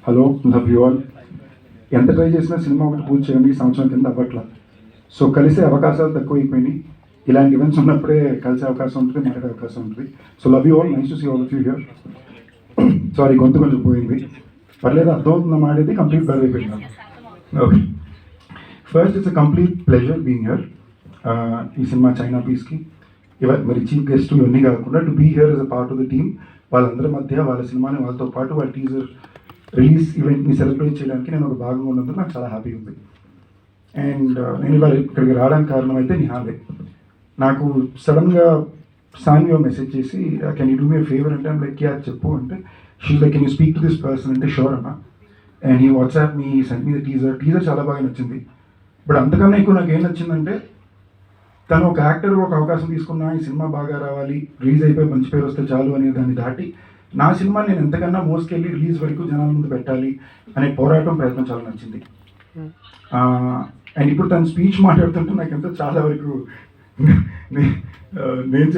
Hello love you all. ఎంత try చేసినా cinema ఒకటి పూర్తి చేయండి ఈ సంవత్సరం కింద అవ్వట్లా. సో కలిసే అవకాశాలు తక్కువైపోయినాయి. ఇలాంటి ఈవెంట్స్ ఉన్నప్పుడే కలిసే అవకాశం ఉంటుంది, మాట్లాడే అవకాశం ఉంటుంది. So love you all, nice to see all of you here. Sorry, గొంతు కొంచెం పోయింది, పర్లేదు, అర్థమవుతుందా మాడేది, కంప్లీట్ బెర్ అయిపోయింది. Okay, first it's a complete pleasure being here. ఈ సినిమా చైనా పీస్కి మరి చీఫ్ గెస్ట్ ఇవన్నీ కాకుండా to be here is a part of the team. వాళ్ళందరి మధ్య వాళ్ళ సినిమాని వాళ్ళతో పాటు వాళ్ళ టీజర్ రిలీజ్ ఈవెంట్ని సెలబ్రేట్ చేయడానికి నేను ఒక భాగంగా ఉన్నందుకు నాకు చాలా హ్యాపీగా ఉంది. అండ్ నేను ఇవాళ ఇక్కడికి రావడానికి కారణం అయితే నిహాలే. నాకు సడన్గా సాన్వి మెసేజ్ చేసి can you do me favour అంటే లైక్ యా చెప్పు అంటే she like can you speak to this person అంటే షూర్ అన్న. అండ్ ఈ WhatsApp me send me the teaser చాలా బాగా నచ్చింది. బట్ అంతకన్నా ఎక్కువ నాకు ఏం నచ్చిందంటే తను ఒక యాక్టర్ ఒక అవకాశం తీసుకున్నా ఈ సినిమా బాగా రావాలి, రిలీజ్ అయిపోయి మంచి పేరు వస్తే చాలు అనే దాన్ని దాటి నా సినిమా నేను ఎంతకన్నా మోసుకెళ్ళి రిలీజ్ వరకు జనాల ముందు పెట్టాలి అనే పోరాటం ప్రయత్నం చాలా నచ్చింది. అండ్ ఇప్పుడు తను స్పీచ్ మాట్లాడుతుంటే నాకు ఎంతో చాలా వరకు నేను